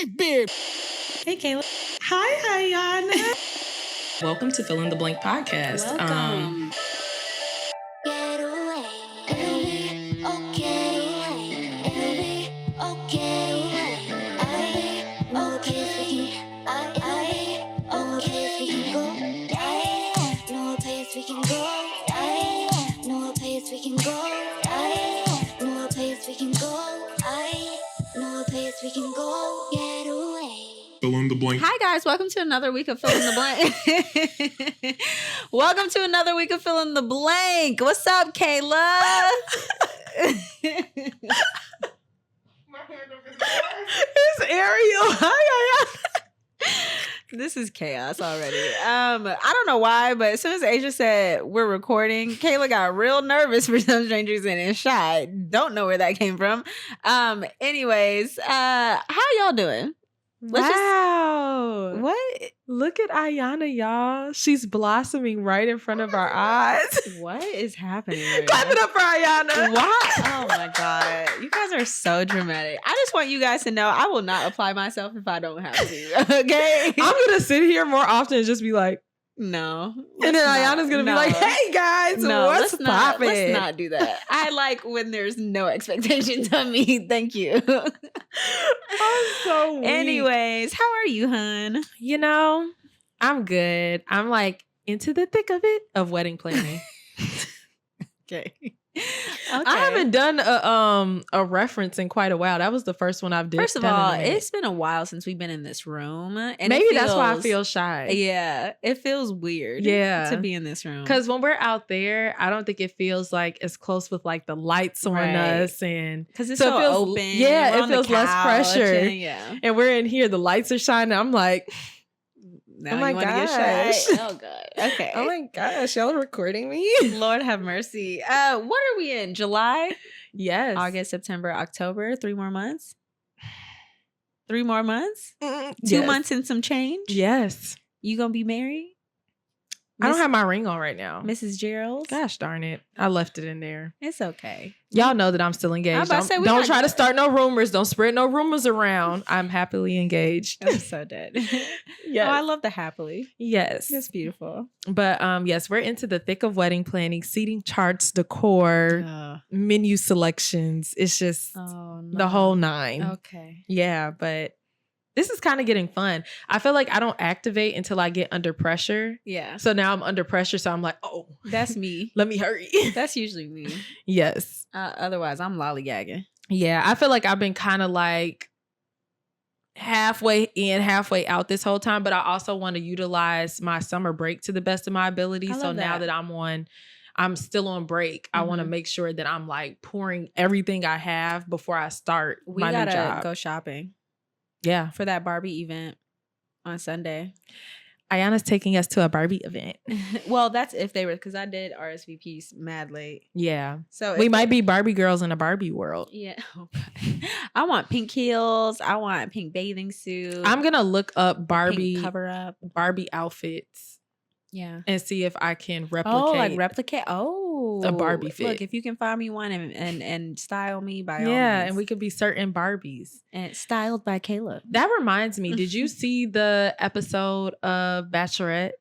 beard. Hey, Kayla. Hi, Iyanna. Welcome to Fill in the Blank podcast. Welcome. Get away, it'll be okay, it'll be okay, I know a place we can go, I know a place we can go, I know a place we can go, I know a place we can go, I know a place we can go, get away. Fill in the blank. Hi guys, welcome to another week of Fill in the Blank. Welcome to another week of Fill in the Blank. What's up, Kayla? It's Ariel. Hi, This is chaos already. I don't know why, but as soon as Asia said we're recording, Kayla got real nervous for some strange reason and shy. Don't know where that came from. Anyways, how y'all doing? Wow. What? Look at Iyanna, y'all. She's blossoming right in front of our eyes. What is happening right Clap now? it up for Iyanna. What? Oh my God. You guys are so dramatic. I just want you guys to know I will not apply myself if I don't have to. Okay? I'm going to sit here more often and just be like, No. and then Iyanna's going to be like, hey guys, what's poppin'? Let's not do that. I like when there's no expectations of me. Thank you. I'm so weak. Anyways, how are you, hun? You know, I'm good. I'm like into the thick of it, of wedding planning. Okay. I haven't done a reference in quite a while. That was the first one I've done. First of all, it's been a while since we've been in this room. And maybe that's why I feel shy. Yeah. It feels weird to be in this room. Because when we're out there, I don't think it feels like as close with like the lights on us. And because it's so it feels, open. Yeah, we're it on the feels less couch pressure. And, and we're in here, the lights are shining. I'm like, now oh my you want to get gosh. shy? Oh, God. Okay. oh my gosh, y'all recording me? Lord have mercy. What are we in? July? Yes. August, September, October. 3 more months? 3 more months? 2 Yes. months and some change? Yes. You gonna be married? I don't have my ring on right now. Mrs. Gerald? Gosh darn it. I left it in there. It's okay. Y'all know that I'm still engaged. I'm about to say, we're Don't not try to good. start no rumors. Don't spread no rumors around. I'm happily engaged. I'm so dead. Yes. Oh, I love the happily. Yes. It's beautiful. But yes, we're into the thick of wedding planning, seating charts, decor, menu selections. It's just the whole 9. Okay. Yeah, but this is kind of getting fun. I feel like I don't activate until I get under pressure. Yeah. So now I'm under pressure. So I'm like, oh, That's me. let me hurry. That's usually me. Yes. Otherwise, I'm lollygagging. Yeah. I feel like I've been kind of like halfway in, halfway out this whole time, but I also want to utilize my summer break to the best of my ability. So now that I'm still on break, I want to make sure that I'm like pouring everything I have before I start my new job. We gotta go shopping. Yeah. For that Barbie event on Sunday. Iyanna's taking us to a Barbie event. Well, that's if they were, because I did RSVPs mad late. Yeah. So we might be Barbie girls in a Barbie world. Yeah. I want pink heels. I want pink bathing suit. I'm going to look up Barbie cover up. Barbie outfits. Yeah. And see if I can replicate. Oh, like replicate. Oh. A Barbie fit. Look, if you can find me one and style me by all yeah, means. and we could be certain Barbies. And styled by Kayla. That reminds me, did you see the episode of Bachelorette?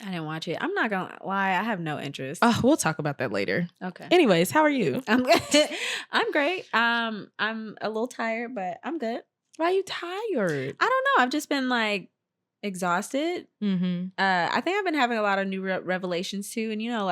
I didn't watch it. I'm not gonna lie, I have no interest. Oh, we'll talk about that later. Okay. Anyways, how are you? I'm great. I'm a little tired, but I'm good. Why are you tired? I don't know. I've just been like exhausted. Mm-hmm. I think I've been having a lot of new revelations too. And you know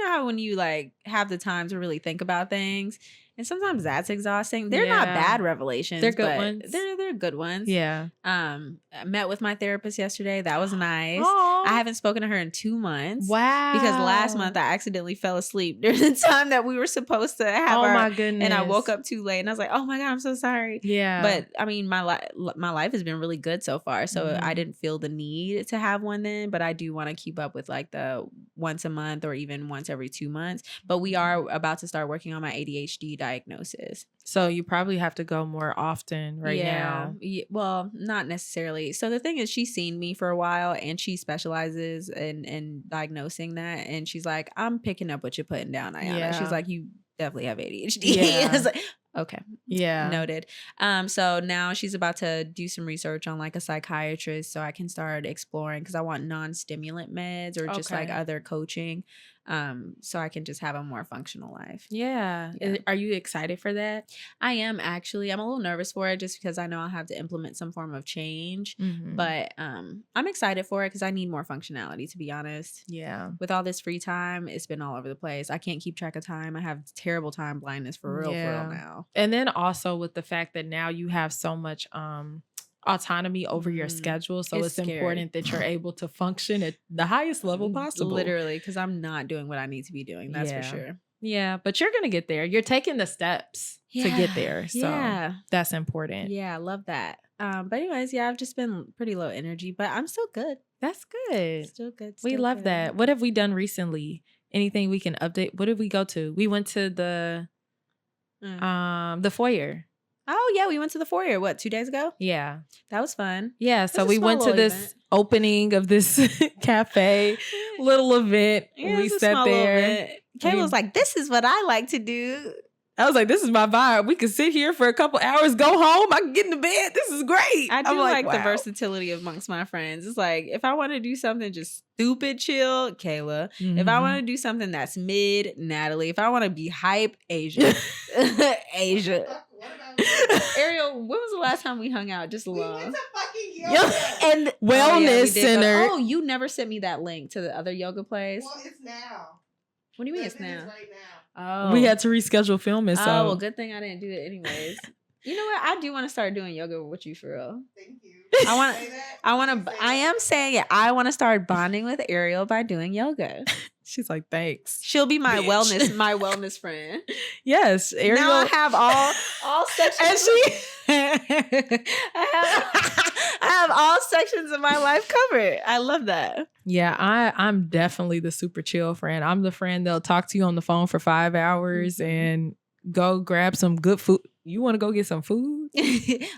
how when you like have the time to really think about things, and sometimes that's exhausting. They're not bad revelations. They're good but ones. They're good ones. Yeah. I met with my therapist yesterday. That was nice. Aww. I haven't spoken to her in 2 months. Wow. Because last month I accidentally fell asleep during the time that we were supposed to have Oh my goodness. and I woke up too late and I was like, oh my God, I'm so sorry. Yeah. But I mean, my life has been really good so far. So I didn't feel the need to have one then, but I do want to keep up with like the once a month or even once every 2 months. But we are about to start working on my ADHD diagnosis. So you probably have to go more often now. Yeah, well, not necessarily. So the thing is, she's seen me for a while and she specializes in diagnosing that. And she's like, I'm picking up what you're putting down, Iyanna. Yeah. She's like, you definitely have ADHD. Yeah. I was like, Okay. Yeah. Noted. So now she's about to do some research on like a psychiatrist so I can start exploring because I want non-stimulant meds or just like Okay. other coaching. So I can just have a more functional life. Yeah. Yeah. Are you excited for that? I am actually. I'm a little nervous for it just because I know I'll have to implement some form of change. Mhm. But I'm excited for it because I need more functionality, to be honest. Yeah. With all this free time, it's been all over the place. I can't keep track of time. I have terrible time blindness for real now. And then also with the fact that now you have so much autonomy over your schedule. So it's important that you're able to function at the highest level possible. Literally, because I'm not doing what I need to be doing. That's for sure. Yeah, but you're going to get there. You're taking the steps to get there. So that's important. Yeah, I love that. But anyways, I've just been pretty low energy, but I'm still good. That's good. Still good. We love that. What have we done recently? Anything we can update? What did we go to? We went to the foyer. Oh yeah, we went to the foyer. What, 2 days ago? Yeah, that was fun. Yeah, so we went to this opening of this cafe, little event. Yeah, we sat there. Kayla was like, "This is what I like to do." I was like, "This is my vibe. We could sit here for a couple hours, go home. I can get into bed. This is great." I do like the versatility amongst my friends. It's like if I want to do something just stupid, chill, Kayla. Mm-hmm. If I want to do something that's mid, Natalie. If I want to be hype, Asia, Asia. Ariel, when was the last time we hung out just alone? We went to fucking yoga. And wellness center. Oh, you never sent me that link to the other yoga place. Well, it's now. What do you mean it's now? Right now. Oh, we had to reschedule filming. So, well, good thing I didn't do it anyways. You know what? I do want to start doing yoga with you for real. Thank you. I am saying it. I want to start bonding with Ariel by doing yoga. She's like, thanks. She'll be my wellness friend. Yes, Ariel. Now I have all sections. I have all sections of my life covered. I love that. Yeah, I'm definitely the super chill friend. I'm the friend that'll talk to you on the phone for 5 hours and go grab some good food. You want to go get some food?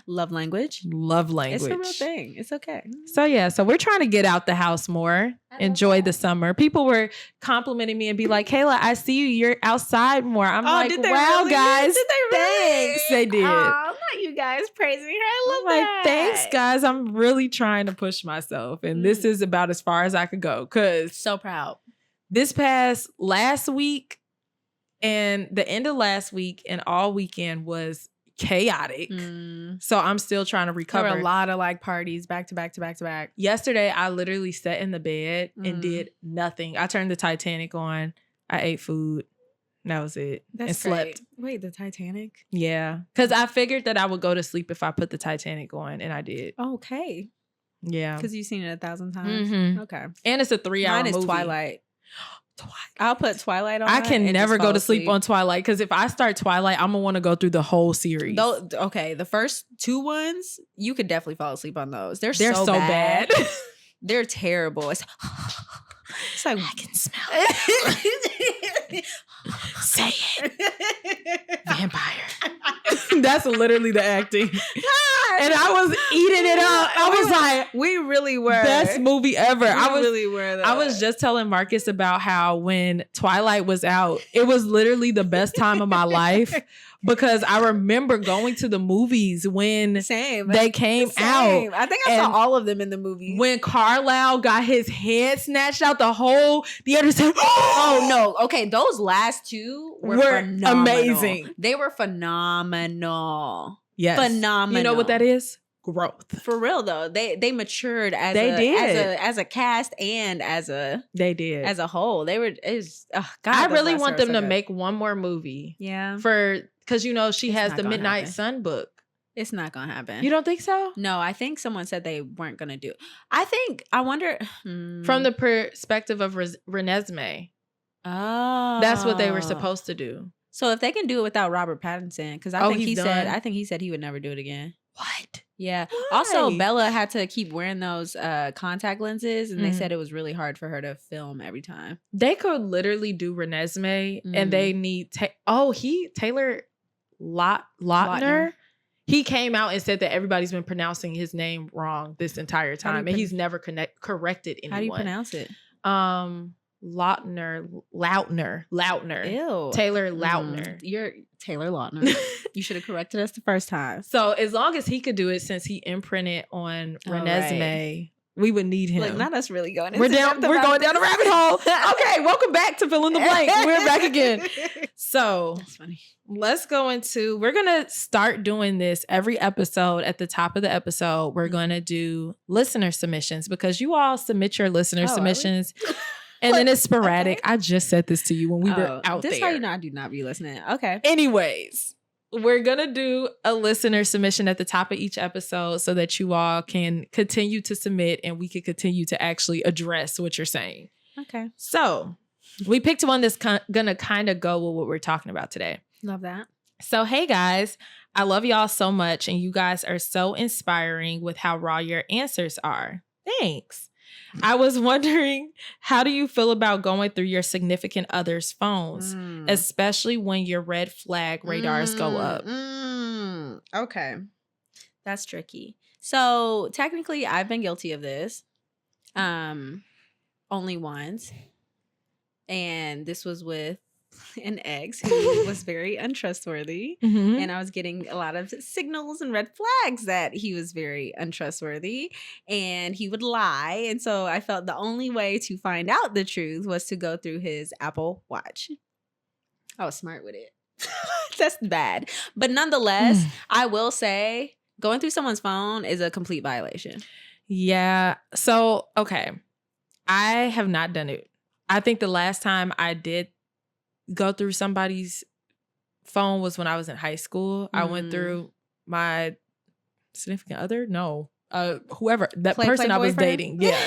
Love language. It's a real thing. It's okay. So we're trying to get out the house more, enjoy the summer. People were complimenting me and be like, "Kayla, I see you. You're outside more." I'm like, "Wow, really? Guys, did they really? Thanks." They did. Oh, not you guys praising her. I love that. Thanks, guys. I'm really trying to push myself, and this is about as far as I could go. Cause so proud. This past last week. And the end of last week and all weekend was chaotic. So I'm still trying to recover. There were a lot of like parties back to back to back to back. Yesterday, I literally sat in the bed and did nothing. I turned the Titanic on. I ate food. That was it. That's slept. Wait, the Titanic? Yeah. Because I figured that I would go to sleep if I put the Titanic on, and I did. Okay. Yeah. Because you've seen it 1,000 times. Mm-hmm. Okay. And it's a 3-hour movie. Mine is Twilight. I'll put Twilight on. I can never go to sleep on Twilight because if I start Twilight, I'm gonna want to go through the whole series. Okay, the first 2 ones, you could definitely fall asleep on those. They're so bad. They're terrible. It's like I can smell it. Say it. Vampire. That's literally the acting. And I was eating it up. I was like, we really were. Best movie ever. Really were. Though. I was just telling Marcus about how when Twilight was out, it was literally the best time of my life because I remember going to the movies when they came out. I think I saw all of them in the movie. When Carlisle got his head snatched out, the theater said, "Oh no!" Okay, those last 2 were amazing. They were phenomenal. Yes. Phenomenal. You know what that is? Growth. For real though. They matured as a cast and as a whole. They were I really want them to make one more movie. Yeah. Because she has the Midnight Sun book. It's not gonna happen. You don't think so? No, I think someone said they weren't gonna do it. I wonder from the perspective of Renesmee. Oh. That's what they were supposed to do. So if they can do it without Robert Pattinson, because I think he said he would never do it again. What? Yeah. Why? Also, Bella had to keep wearing those contact lenses, and they said it was really hard for her to film every time. They could literally do Renesmee, and they need Taylor Lautner. He came out and said that everybody's been pronouncing his name wrong this entire time, and he's never corrected anyone. How do you pronounce it? Lautner. Ew. Taylor Lautner. You're Taylor Lautner. You should have corrected us the first time. So as long as he could do it, since he imprinted on Renesmee, right. we would need him. Like, not us really going into We're going down the rabbit hole. Okay, welcome back to Fill in the Blank. We're back again. So that's funny. Let's go into, we're going to start doing this every episode. At the top of the episode, we're going to do listener submissions because you all submit your listener submissions. And then it's sporadic. Okay. I just said this to you when we were out there. This is how you know I do not be listening. Okay. Anyways, we're going to do a listener submission at the top of each episode so that you all can continue to submit and we can continue to actually address what you're saying. Okay. So we picked one that's going to kind of go with what we're talking about today. Love that. So, hey guys, I love y'all so much and you guys are so inspiring with how raw your answers are. Thanks. I was wondering, how do you feel about going through your significant other's phones, especially when your red flag radars go up? Okay. That's tricky. So technically, I've been guilty of this only once. And this was with an ex who was very untrustworthy. Mm-hmm. And I was getting a lot of signals and red flags that he was very untrustworthy and he would lie. And so I felt the only way to find out the truth was to go through his Apple Watch. I was smart with it. That's bad. But nonetheless, I will say going through someone's phone is a complete violation. Yeah. So, okay. I have not done it. I think the last time I did go through somebody's phone was when I was in high school. I went through my significant other. No, whoever that person I was dating. Yeah,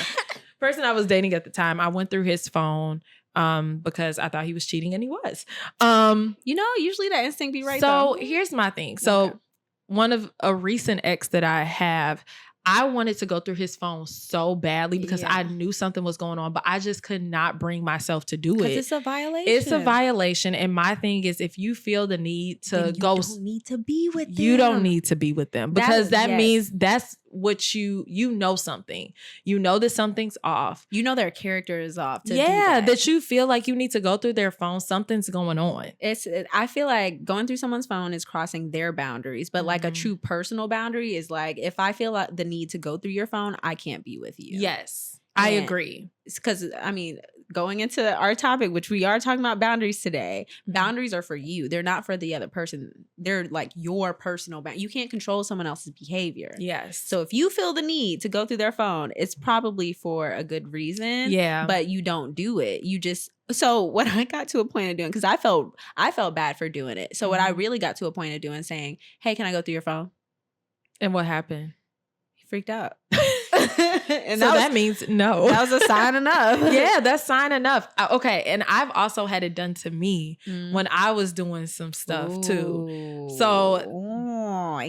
person I was dating at the time. I went through his phone because I thought he was cheating, and he was. Usually that instinct be right. So here's my thing. So one of a recent ex that I have, I wanted to go through his phone so badly because I knew something was going on, but I just could not bring myself to do it. It's a violation. It's a violation. And my thing is, if you feel the need to go, you don't need to be with them. You don't need to be with them because that means that's what you know something. You know that something's off. You know their character is off. That you feel like you need to go through their phone. Something's going on. I feel like going through someone's phone is crossing their boundaries, but like a true personal boundary is like, if I feel like the need to go through your phone, I can't be with you. Yes, I agree. Because going into our topic, which we are talking about boundaries today, boundaries are for you. They're not for the other person. They're like your personal boundary. You can't control someone else's behavior. Yes. So if you feel the need to go through their phone, it's probably for a good reason. Yeah. But you don't do it. You just... So what I got to a point of doing, because I felt bad for doing it. So what I really got to a point of doing, saying, hey, can I go through your phone? And what happened? He freaked out. And so that means no. That was a sign enough. Yeah, that's sign enough. Okay, and I've also had it done to me when I was doing some stuff too. So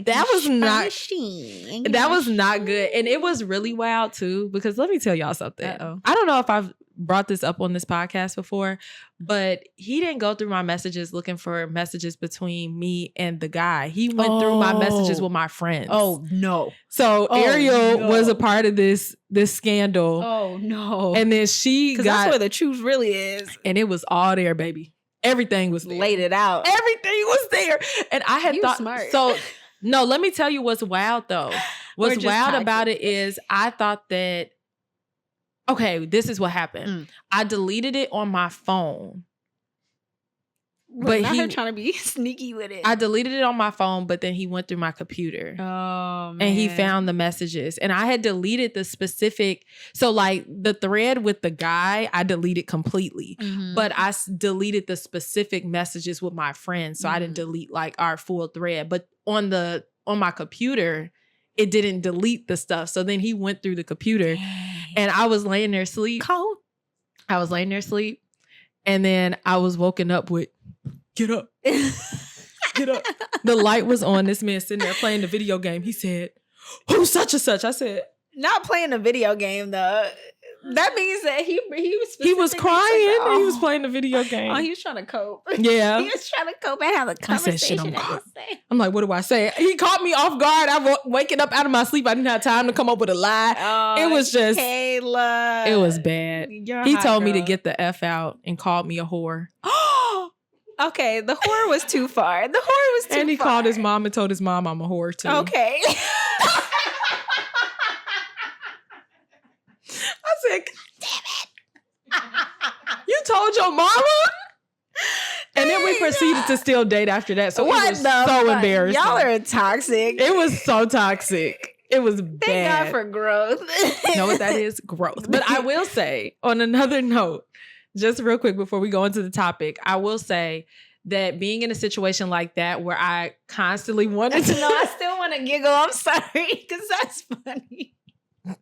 that was not good, and it was really wild too. Because let me tell y'all something. I don't know if I've brought this up on this podcast before, but he didn't go through my messages looking for messages between me and the guy. He went through my messages with my friends. Oh no. So Ariel was a part of this scandal. Oh no. And then she got... that's where the truth really is. And it was all there, baby. Everything was there. Laid it out. Everything was there. And I had thought... smart. So, no, let me tell you what's wild though. What's wild about it is I thought that... Okay, this is what happened. I deleted it on my phone. But he trying to be sneaky with it. I deleted it on my phone, but then he went through my computer. Oh, man. And he found the messages. And I had deleted the specific... So like the thread with the guy, I deleted completely. But I deleted the specific messages with my friends. So I didn't delete like our full thread. But on my computer, it didn't delete the stuff. So then he went through the computer. And I was laying there asleep. Cold. I was laying there asleep. And then I was woken up with, get up. Get up. The light was on. This man sitting there playing the video game. He said, who's such and such? I said, not playing a video game though. That means that he was crying and he was playing the video game. Oh, he was trying to cope. Yeah. He was trying to cope and have a conversation. I'm like, what do I say? He caught me off guard. I waking up out of my sleep. I didn't have time to come up with a lie. Oh, it was just Kayla. It was bad. He told me to get the F out and called me a whore. Okay, the whore was too far. The whore was too far. And he called his mom and told his mom I'm a whore too. Okay. I said, damn it. You told your mama? And then we proceeded to still date after that. So what it was so embarrassing. Y'all are toxic. It was so toxic. It was bad. Thank God for growth. You know what that is? Growth. But I will say, on another note, just real quick before we go into the topic, I will say that being in a situation like that where I constantly wanted to... No, I still want to giggle. I'm sorry, because that's funny. No,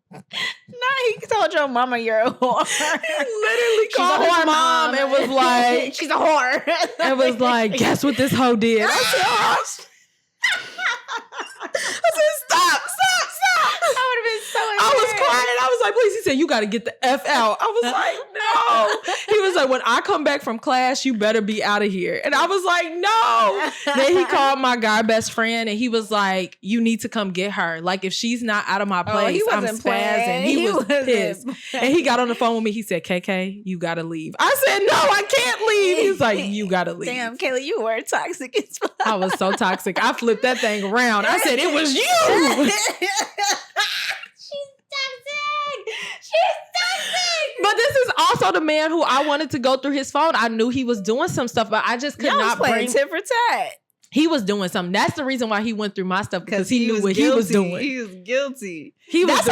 he told your mama you're a whore. Literally called his mom and was like... She's a whore. And was like, guess what this hoe did? I said, oh. I said, stop. I would have been so embarrassed. I was crying. I was like, please. He said, you got to get the F out. I was like, no. He was like, when I come back from class, you better be out of here. And I was like, no. Then he called my guy best friend and he was like, you need to come get her. Like, if she's not out of my place, I'm spazzing. He was pissed. And he got on the phone with me. He said, KK, you got to leave. I said, no, I can't leave. He's like, you got to leave. Damn, Kayla, you were toxic as fuck. I was so toxic. I flipped that thing around. I said, it was you. She's toxic. But this is also the man who I wanted to go through his phone. I knew he was doing some stuff, but I just could not bring tit for tat. He was doing something. That's the reason why he went through my stuff, because he knew what he was doing. He was guilty. That's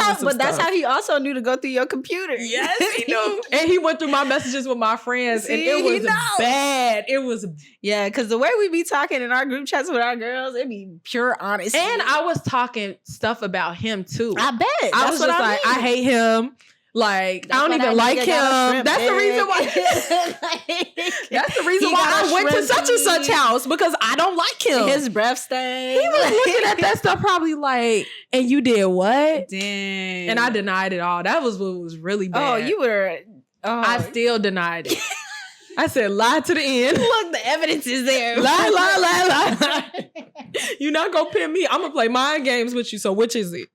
how he also knew to go through your computer. Yes, he knew. And he went through my messages with my friends, and it was bad. It was because the way we be talking in our group chats with our girls, it be pure honesty. And I was talking stuff about him too. I bet. I was just like, I hate him. Like, I don't even like him. That's the reason why. That's the reason why I went to such and such house, because I don't like him. His breath stank. He was looking at that stuff probably like, and you did what? Dang. And I denied it all. That was what was really bad. Oh, you were. Oh. I still denied it. I said, lie to the end. Look, the evidence is there. Lie. You're not going to pin me. I'm going to play mind games with you. So which is it?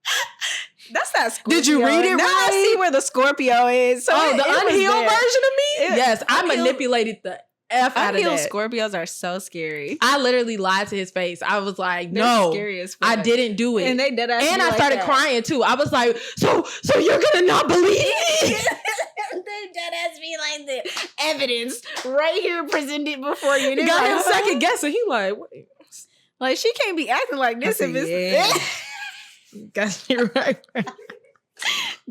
That's not Scorpio. Did you read it now right? I see where the Scorpio is. So the unhealed version of me? Yes, I manipulated the F out of that. Unhealed Scorpios are so scary. I literally lied to his face. I was like, no, I didn't do it. And they did. And I started crying too. I was like, so you're going to not believe me? They dead ass me like the evidence right here presented before you. Got him second guessing. He like, wait. Like, she can't be acting like this if it's... Got you right.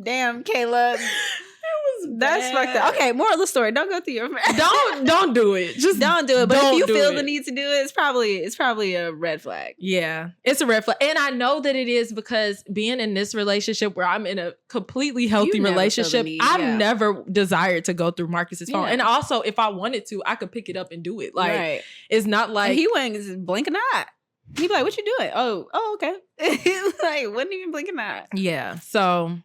Damn, Kayla. That's fucked up. Okay, moral of the story. Don't go through your don't do it. Just don't do it. But if you feel the need to do it, it's probably a red flag. Yeah, it's a red flag. And I know that it is, because being in this relationship where I'm in a completely healthy relationship, I've never desired to go through Marcus's phone. And also, if I wanted to, I could pick it up and do it. Like, it's not like... And he wouldn't blink an eye. He'd be like, what you doing? Oh, okay. Like, wouldn't even blink an eye. Yeah. So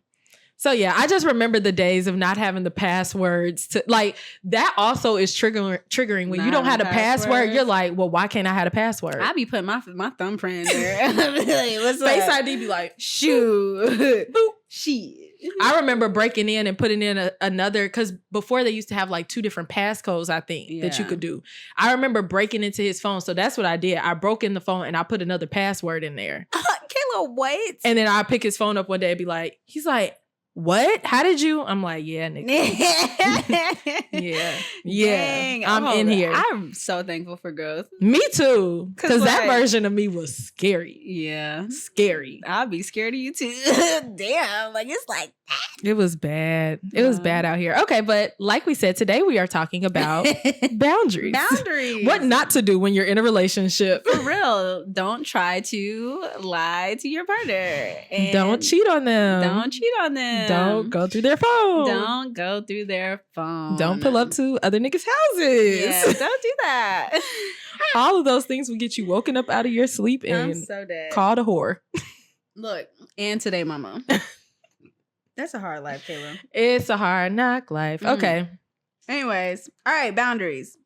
yeah, I just remember the days of not having the passwords to, like, that also is triggering when you don't have a password. You're like, well, why can't I have a password? I be putting my thumbprint in there. Like, what's Face up? ID be like, shoot. Boop. Shit. I remember breaking in and putting in another, because before they used to have like 2 different passcodes, I think, that you could do. I remember breaking into his phone. So that's what I did. I broke in the phone and I put another password in there. Kayla, what? And then I pick his phone up one day and be like, he's like, what? How did you? I'm like, yeah, nigga. yeah. Dang, I'm in here. I'm so thankful for growth. Me too. Because that version of me was scary. Yeah. Scary. I'll be scared of you too. Damn. Like, it's like that. It was bad. It was bad out here. Okay, but like we said, today we are talking about boundaries. Boundaries. What not to do when you're in a relationship. For real. Don't try to lie to your partner. And don't cheat on them. Don't cheat on them. Don't go through their phone. Don't go through their phone. Don't pull up to other niggas' houses. Yeah, don't do that. All of those things will get you woken up out of your sleep and I'm so dead. called a whore. Look, and today, mama. That's a hard life, Kayla. It's a hard knock life. Okay. Anyways, all right, boundaries.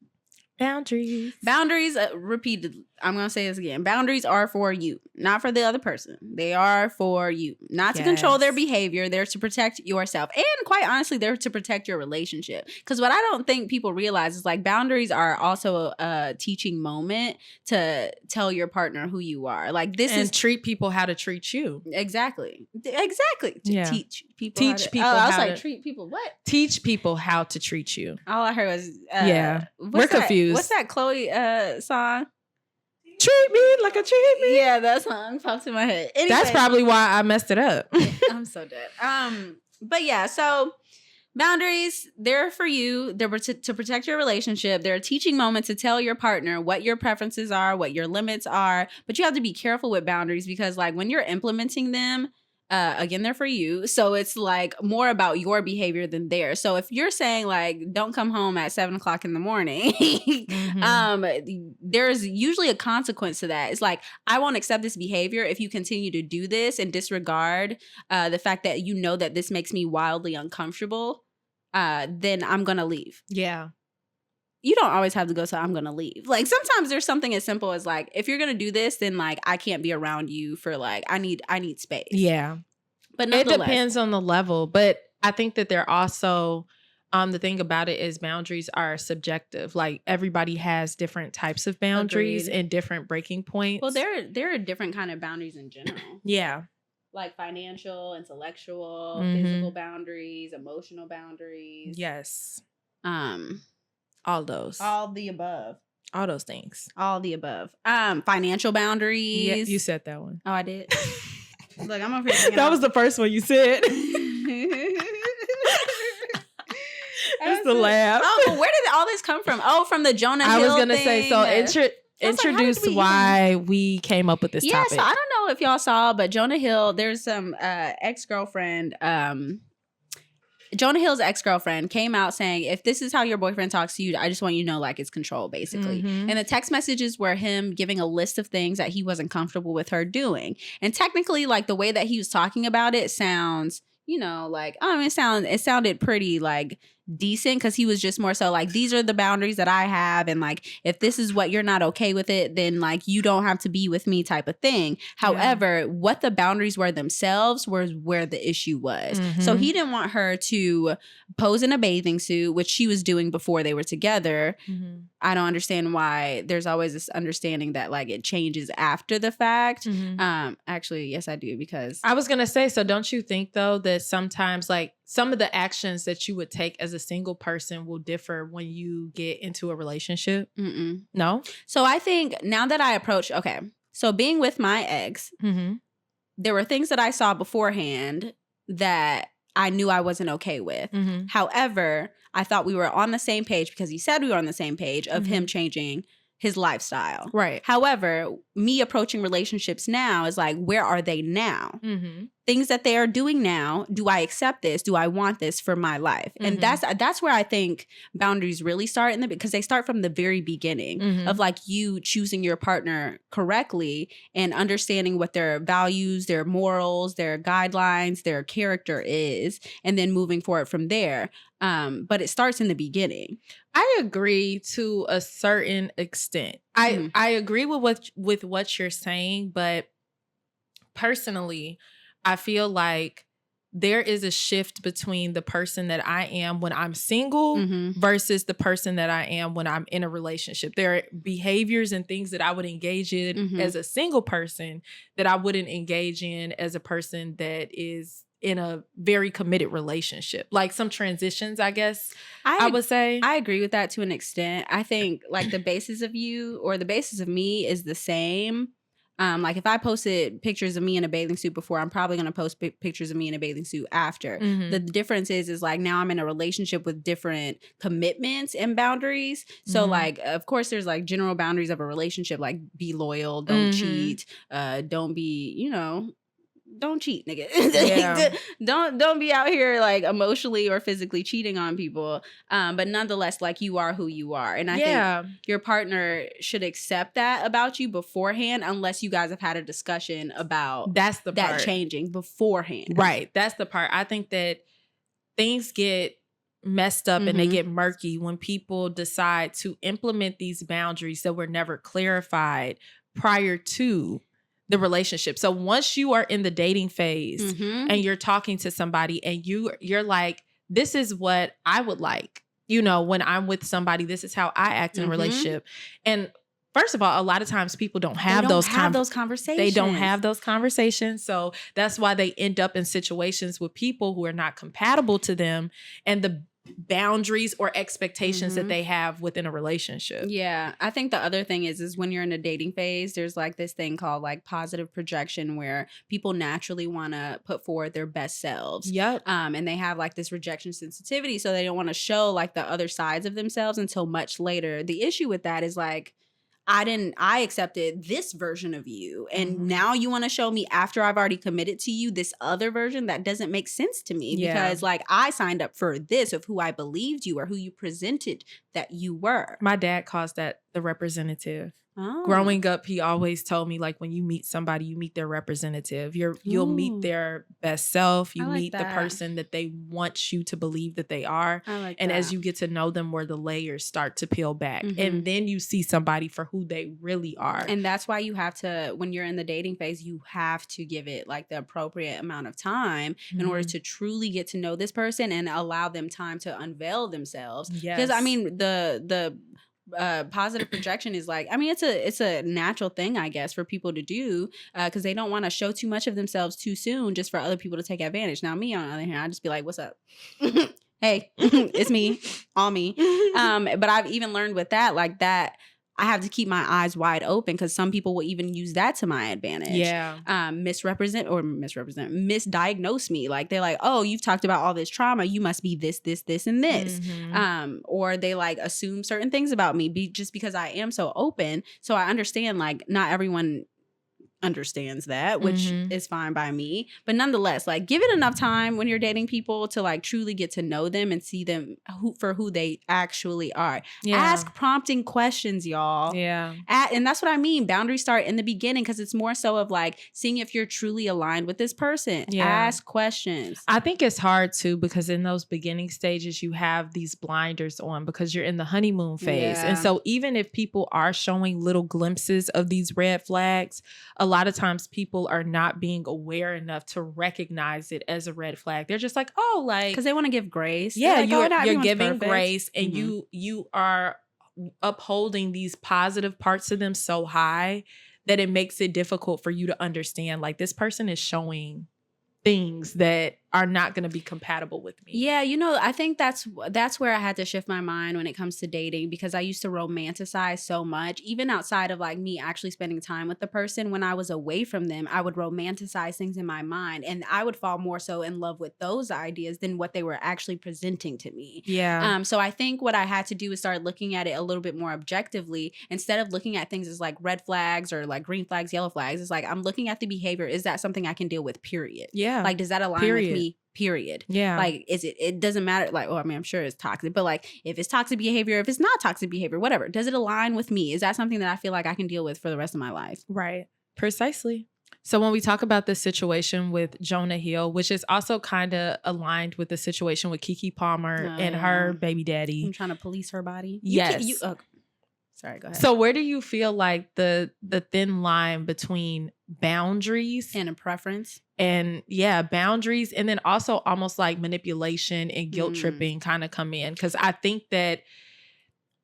Boundaries, repeated. I'm going to say this again. Boundaries are for you, not for the other person. They are for you, not to control their behavior. They're to protect yourself. And quite honestly, they're to protect your relationship. Because what I don't think people realize is like boundaries are also a teaching moment to tell your partner who you are. Like this is treat people how to treat you. Exactly. Yeah. Teach people. I was like, treat people what? Teach people how to treat you. All I heard was we're confused. What's that Chloe song? Treat me like a treat me. Yeah, that song pops in my head. Anyway, that's probably why I messed it up. I'm so dead. But yeah, so boundaries, they're for you. They're to protect your relationship. They're a teaching moment to tell your partner what your preferences are, what your limits are. But you have to be careful with boundaries because like when you're implementing them, again, they're for you. So it's like more about your behavior than theirs. So if you're saying like, don't come home at 7:00 in the morning, there's usually a consequence to that. It's like, I won't accept this behavior if you continue to do this and disregard the fact that you know that this makes me wildly uncomfortable. Then I'm going to leave. Yeah. You don't always have to go, so I'm going to leave. Like sometimes there's something as simple as like, if you're going to do this, then like, I can't be around you for like, I need space. Yeah. But it depends on the level. But I think that they're also, the thing about it is boundaries are subjective. Like everybody has different types of boundaries and different breaking points. Well, there are different kind of boundaries in general. Yeah. Like financial, intellectual, physical boundaries, emotional boundaries. Yes. All those. All the above. All those things. All the above. Financial boundaries. Yeah, you said that one. Oh, I did. Look, I'm over here. That was the first one you said. It's the laugh. Oh, but where did all this come from? Oh, from the Jonah Hill I was gonna thing. say, so introduce why we came up with this topic. Yeah, so I don't know if y'all saw, but Jonah Hill, there's some ex-girlfriend, Jonah Hill's ex-girlfriend came out saying, if this is how your boyfriend talks to you, I just want you to know like it's control, basically. And the text messages were him giving a list of things that he wasn't comfortable with her doing. And technically, like the way that he was talking about it sounds, you know, like, it sounded pretty like decent because he was just more so like, these are the boundaries that I have, and like if this is what you're not okay with it, then like you don't have to be with me type of thing. However, what the boundaries were themselves was where the issue was. So he didn't want her to pose in a bathing suit, which she was doing before they were together. I don't understand why there's always this understanding that like it changes after the fact. Actually, yes, I do, because I was gonna say, so don't you think though that sometimes like some of the actions that you would take as a single person will differ when you get into a relationship? No? So I think now that I approach, so being with my ex, there were things that I saw beforehand that I knew I wasn't okay with. However, I thought we were on the same page because he said we were on the same page of him changing his lifestyle. Right. However, me approaching relationships now is like, where are they now? Things that they are doing now, do I accept this? Do I want this for my life? And that's where I think boundaries really start because they start from the very beginning of like you choosing your partner correctly and understanding what their values, their morals, their guidelines, their character is, and then moving forward from there. But it starts in the beginning. I agree to a certain extent. I agree with what you're saying, but personally, I feel like there is a shift between the person that I am when I'm single versus the person that I am when I'm in a relationship. There are behaviors and things that I would engage in as a single person that I wouldn't engage in as a person that is in a very committed relationship. Like some transitions, I guess I would say. I agree with that to an extent. I think like the basis of you or the basis of me is the same. Like if I posted pictures of me in a bathing suit before, I'm probably going to post pictures of me in a bathing suit after. The difference is like now I'm in a relationship with different commitments and boundaries. So like, of course, there's like general boundaries of a relationship, like be loyal, don't cheat, don't be, don't cheat, nigga. Yeah. Don't be out here like emotionally or physically cheating on people. But nonetheless, like you are who you are. And I think your partner should accept that about you beforehand, unless you guys have had a discussion about that changing beforehand. Right. That's the part. I think that things get messed up and they get murky when people decide to implement these boundaries that were never clarified prior to the relationship. So once you are in the dating phase and you're talking to somebody and you're like, this is what I would like, you know, when I'm with somebody, this is how I act in a relationship. And first of all, a lot of times people don't have those conversations. They don't have those conversations. So that's why they end up in situations with people who are not compatible to them and the boundaries or expectations that they have within a relationship. Yeah. I think the other thing is when you're in a dating phase, there's like this thing called like positive projection where people naturally want to put forward their best selves. Yep. And they have like this rejection sensitivity. So they don't want to show like the other sides of themselves until much later. The issue with that is like, I accepted this version of you. And now you want to show me after I've already committed to you this other version that doesn't make sense to me because like I signed up for this of who I believed you or who you presented that you were. My dad calls that the representative. Oh. Growing up, he always told me like when you meet somebody, you meet their representative. You'll meet their best self. You meet the person that they want you to believe that they are. And as you get to know them, where the layers start to peel back. And then you see somebody for who they really are. And that's why you have to, when you're in the dating phase, you have to give it like the appropriate amount of time in order to truly get to know this person and allow them time to unveil themselves. Because I mean, the positive projection is like, I mean, it's a natural thing, I guess, for people to do because they don't want to show too much of themselves too soon just for other people to take advantage. Now, me on the other hand, I just be like, what's up? Hey, it's me, all me. But I've even learned with that, like that, I have to keep my eyes wide open because some people will even use that to my advantage. Yeah. Misdiagnose me. Like they're like, oh, you've talked about all this trauma. You must be this, and this. Or they like assume certain things about me just because I am so open. So I understand like not everyone understands that, which is fine by me. But nonetheless, like give it enough time when you're dating people to like truly get to know them and see them for who they actually are. Ask prompting questions, y'all. And that's what I mean. Boundaries start in the beginning because it's more so of like seeing if you're truly aligned with this person. Ask questions. I think it's hard too because in those beginning stages you have these blinders on because you're in the honeymoon phase. And so even if people are showing little glimpses of these red flags, a lot of times people are not being aware enough to recognize it as a red flag. They're just like, oh, like, because they want to give grace. Yeah, like, you're giving grace and you are upholding these positive parts of them so high that it makes it difficult for you to understand like this person is showing things that are not going to be compatible with me. Yeah, you know, I think that's where I had to shift my mind when it comes to dating because I used to romanticize so much, even outside of like me actually spending time with the person. When I was away from them, I would romanticize things in my mind and I would fall more so in love with those ideas than what they were actually presenting to me. Yeah. So I think what I had to do is start looking at it a little bit more objectively instead of looking at things as like red flags or like green flags, yellow flags. It's like I'm looking at the behavior. Is that something I can deal with? Period. Yeah. Like, does that align with me? Period. Yeah. Like, it doesn't matter. Like, I mean, I'm sure it's toxic, but like, if it's toxic behavior, if it's not toxic behavior, whatever, does it align with me? Is that something that I feel like I can deal with for the rest of my life? Right. Precisely. So when we talk about this situation with Jonah Hill, which is also kind of aligned with the situation with Keke Palmer and her baby daddy. I'm trying to police her body. Yes. Sorry, go ahead. So where do you feel like the thin line between boundaries and a preference? And boundaries. And then also almost like manipulation and guilt tripping kind of come in. Because I think that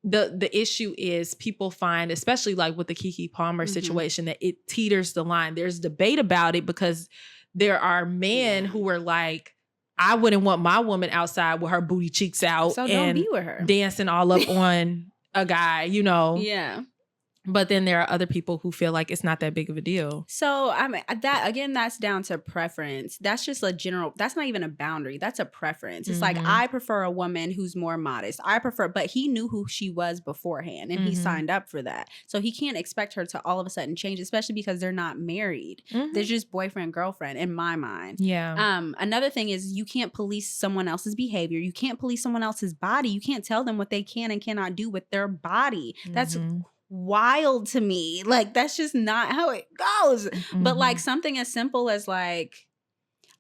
the issue is people find, especially like with the Keke Palmer situation, that it teeters the line. There's debate about it because there are men who are like, I wouldn't want my woman outside with her booty cheeks out so and don't be with her. Dancing all up on a guy, you know. Yeah. But then there are other people who feel like it's not that big of a deal. So I mean that's down to preference. That's just a general, that's not even a boundary. That's a preference. It's like, I prefer a woman who's more modest. But he knew who she was beforehand and he signed up for that. So he can't expect her to all of a sudden change, especially because they're not married. They're just boyfriend, girlfriend in my mind. Yeah. Another thing is you can't police someone else's behavior. You can't police someone else's body. You can't tell them what they can and cannot do with their body. That's wild to me. Like, that's just not how it goes. But like something as simple as like,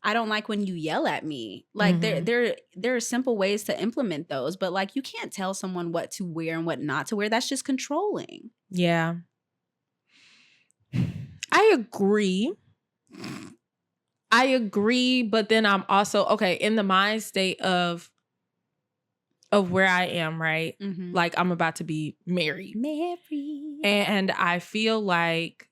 I don't like when you yell at me. Like there are simple ways to implement those, but like you can't tell someone what to wear and what not to wear. That's just controlling. Yeah. I agree, but then I'm also in the mind state of where I am, right? Like, I'm about to be married. And I feel like,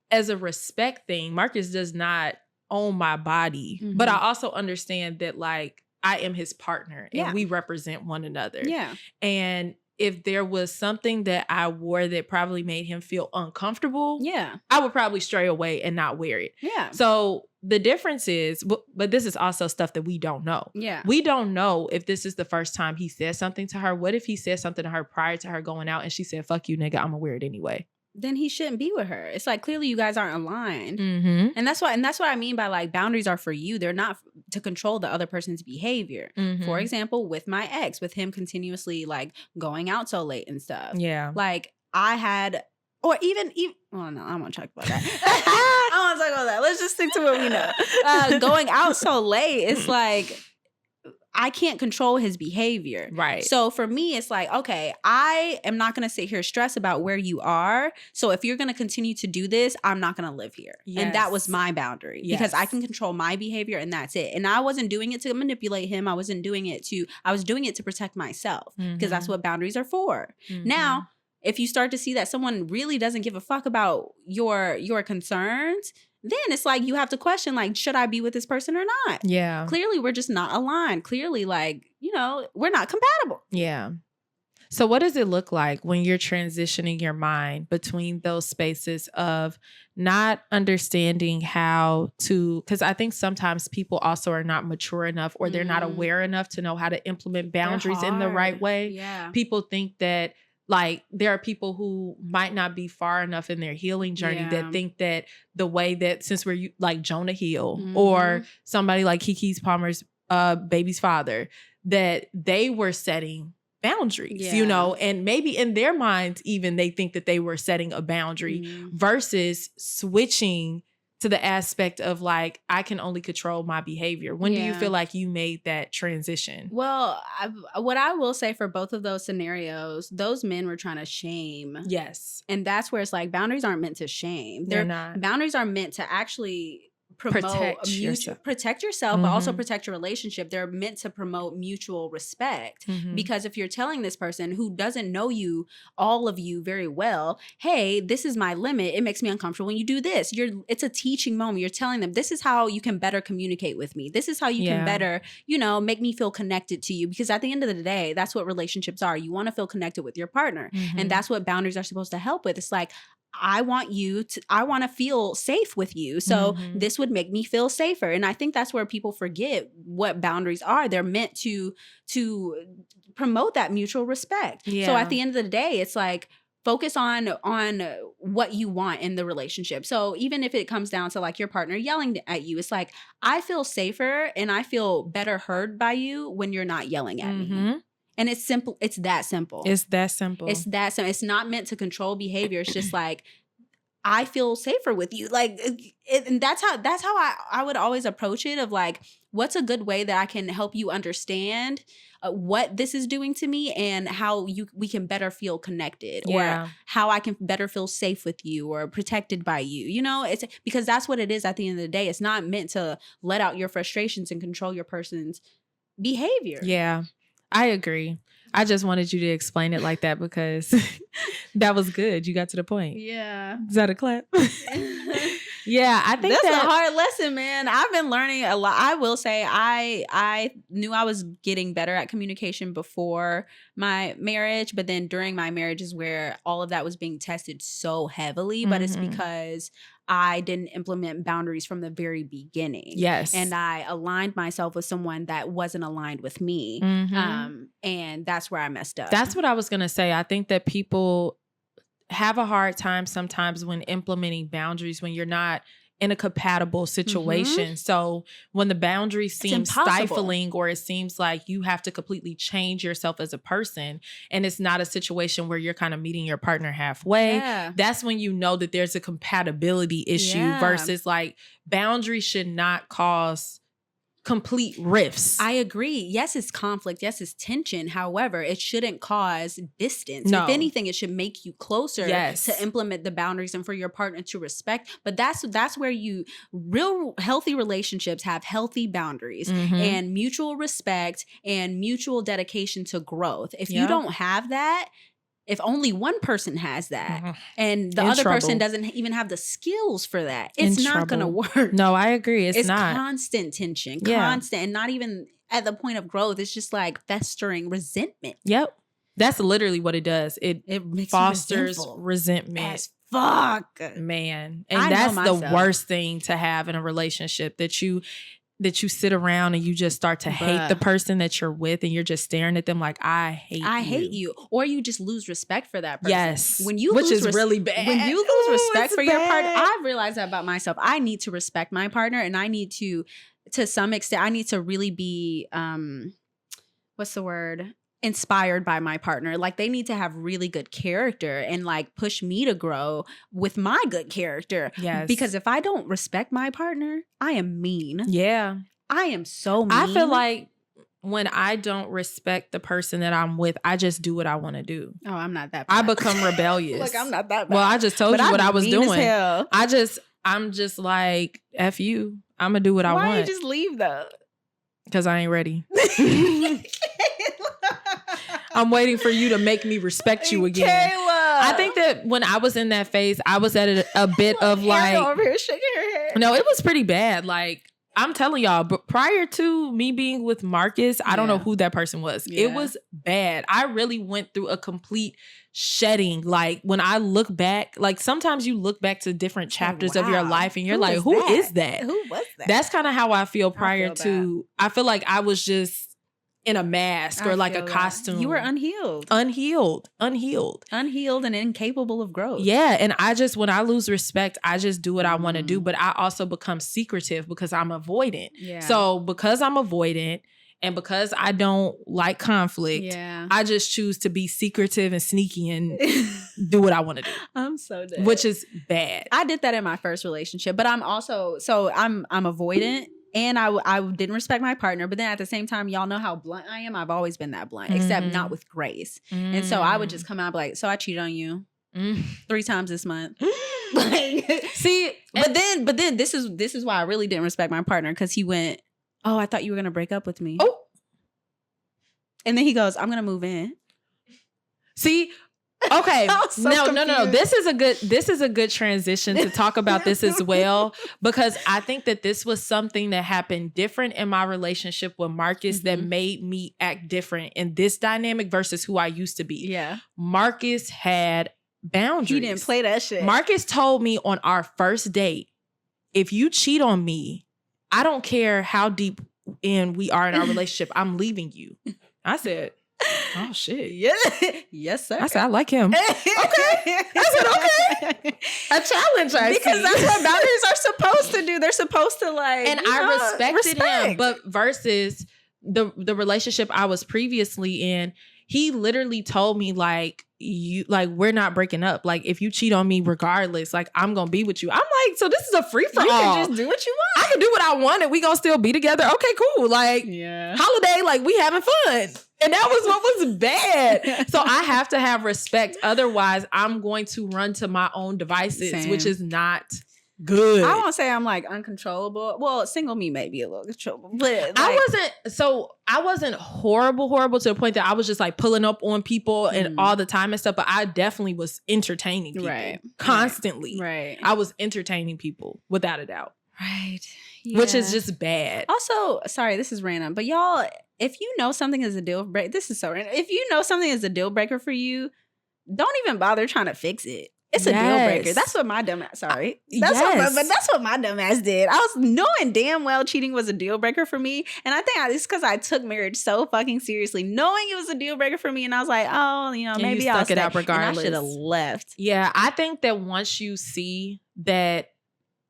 as a respect thing, Marcus does not own my body. But I also understand that, like, I am his partner and we represent one another. Yeah. And if there was something that I wore that probably made him feel uncomfortable, I would probably stray away and not wear it. Yeah. So the difference is, but this is also stuff that we don't know. Yeah. We don't know if this is the first time he said something to her. What if he said something to her prior to her going out and she said, "Fuck you, nigga, I'm gonna wear it anyway"? Then he shouldn't be with her. It's like, clearly you guys aren't aligned. And that's what I mean by like, boundaries are for you. They're not to control the other person's behavior. For example, with my ex, with him continuously like going out so late and stuff. Yeah. Like I had, or even well, no, I won't talk about that. I won't talk about that. Let's just stick to what we know. Going out so late, it's like, I can't control his behavior. Right. So for me, it's like, okay, I am not going to sit here stress about where you are. So if you're going to continue to do this, I'm not going to live here. Yes. And that was my boundary because I can control my behavior and that's it. And I wasn't doing it to manipulate him. I was doing it to protect myself because that's what boundaries are for. Now, if you start to see that someone really doesn't give a fuck about your concerns, then it's like you have to question, like, should I be with this person or not? Yeah. Clearly, we're just not aligned. Clearly, like, we're not compatible. Yeah. So what does it look like when you're transitioning your mind between those spaces of not understanding how to, because I think sometimes people also are not mature enough or they're not aware enough to know how to implement boundaries in the right way. Yeah. People think that, like, there are people who might not be far enough in their healing journey that think that the way that, since we're like Jonah Hill or somebody like Keke Palmer's baby's father, that they were setting boundaries, and maybe in their minds, even they think that they were setting a boundary versus switching to the aspect of like, I can only control my behavior. When do you feel like you made that transition? Well, what I will say for both of those scenarios, those men were trying to shame. Yes. And that's where it's like, boundaries aren't meant to shame. They're not. Boundaries are meant to actually protect yourself, but also protect your relationship. They're meant to promote mutual respect because if you're telling this person who doesn't know you, all of you very well, hey, this is my limit, it makes me uncomfortable when you do this, it's a teaching moment. You're telling them, this is how you can better communicate with me, this is how you can better make me feel connected to you, because at the end of the day, that's what relationships are. You want to feel connected with your partner, and that's what boundaries are supposed to help with. It's like, I want to feel safe with you. So this would make me feel safer. And I think that's where people forget what boundaries are. They're meant to promote that mutual respect. Yeah. So at the end of the day, it's like, focus on what you want in the relationship. So even if it comes down to like your partner yelling at you, it's like, I feel safer and I feel better heard by you when you're not yelling at me. And it's simple. It's that simple. It's that simple. It's that simple. It's not meant to control behavior. It's just like, I feel safer with you. Like, and that's how I would always approach it, of like, what's a good way that I can help you understand what this is doing to me and how we can better feel connected, or how I can better feel safe with you or protected by you. It's because that's what it is at the end of the day. It's not meant to let out your frustrations and control your person's behavior. Yeah. I agree. I just wanted you to explain it like that because that was good. You got to the point. Yeah. Is that a clap? Yeah, I think that's a hard lesson, man. I've been learning a lot. I will say I knew I was getting better at communication before my marriage, but then during my marriage is where all of that was being tested so heavily. But it's because I didn't implement boundaries from the very beginning. Yes. And I aligned myself with someone that wasn't aligned with me. And that's where I messed up. That's what I was going to say. I think that people have a hard time sometimes when implementing boundaries when you're not in a compatible situation. So when the boundaries seem stifling, or it seems like you have to completely change yourself as a person, and it's not a situation where you're kind of meeting your partner halfway, that's when you know that there's a compatibility issue versus like boundaries should not cause complete rifts. I agree. Yes, it's conflict. Yes, it's tension. However, it shouldn't cause distance. No. If anything, it should make you closer Yes. to implement the boundaries and for your partner to respect. But that's where real healthy relationships have healthy boundaries and mutual respect and mutual dedication to growth. If you don't have that, if only one person has that and the other person doesn't even have the skills for that, it's not going to work. No, I agree. It's not. Constant tension, constant, and not even at the point of growth. It's just like festering resentment. Yep. That's literally what it does. It makes fosters resentment. As fuck. Man. And that's the worst thing to have in a relationship, that you sit around and you just start to hate the person that you're with, and you're just staring at them like, I hate you. Or you just lose respect for that person. Yes. Which is really bad. When you lose respect for your partner, I've realized that about myself. I need to respect my partner, and I need to some extent, I need to really be, what's the word? Inspired by my partner. Like, they need to have really good character and like push me to grow with my good character. Yes. Because if I don't respect my partner, I am mean. Yeah. I am so mean. I feel like when I don't respect the person that I'm with, I just do what I want to do. Oh, I'm not that bad. I become rebellious. Look, I'm not that bad. Well, I just told you what I was doing. As hell. I'm just like, F you. I'm going to do what I want. Why you just leave though? Because I ain't ready. I'm waiting for you to make me respect you again. Kayla. I think that when I was in that phase, I was at a bit of like, over here shaking her head. No, it was pretty bad. Like, I'm telling y'all, but prior to me being with Marcus, I don't know who that person was. Yeah. It was bad. I really went through a complete shedding. Like, when I look back, like sometimes you look back to different chapters of your life and you're like, who is that? Who was that? That's kind of how I feel prior to, I feel like I was just in a mask or like a costume. You were unhealed and incapable of growth. Yeah. And when I lose respect, I just do what I want to do. But I also become secretive because I'm avoidant. Yeah. So because I'm avoidant and because I don't like conflict, I just choose to be secretive and sneaky and do what I want to do. I'm so dead. Which is bad. I did that in my first relationship, but I'm also, I'm avoidant. And I didn't respect my partner. But then at the same time, y'all know how blunt I am. I've always been that blunt, except not with grace. And so I would just come out and be like, so I cheated on you 3 times this month. Like, see, but then this is why I really didn't respect my partner, because he went, oh, I thought you were going to break up with me. Oh. And then he goes, I'm going to move in. See, okay. No. This is a good transition to talk about this as well, because I think that this was something that happened different in my relationship with Marcus that made me act different in this dynamic versus who I used to be. Yeah. Marcus had boundaries. He didn't play that shit. Marcus told me on our first date, if you cheat on me, I don't care how deep in we are in our relationship, I'm leaving you. I said, oh shit. Yeah. Yes, sir. I said, I like him. Okay. I said, okay. A challenge, because that's what boundaries are supposed to do. They're supposed to like, and I respected him. But versus the relationship I was previously in, he literally told me like, we're not breaking up. Like, if you cheat on me regardless, like, I'm gonna be with you. I'm like, so this is a free for all. You can just do what you want. I can do what I want and we gonna still be together. Okay, cool. Like, holiday, like, we having fun. And that was what was bad. So I have to have respect. Otherwise, I'm going to run to my own devices, which is not good. I won't say I'm like uncontrollable. Well, single me may be a little controllable, but like, I wasn't horrible to the point that I was just like pulling up on people and all the time and stuff. But I definitely was entertaining people constantly. Right. I was entertaining people without a doubt. Right. Which is just bad. Also, sorry, this is random, but y'all, if you know something is a deal breaker, this is so random. If you know something is a deal breaker for you, don't even bother trying to fix it. It's a deal breaker. That's what my dumbass. Sorry, that's what my dumbass did. I was knowing damn well cheating was a deal breaker for me, and I think it's because I took marriage so fucking seriously, knowing it was a deal breaker for me, and I was like, oh, maybe I'll stuck it out regardless. And I should have left. Yeah, I think that once you see that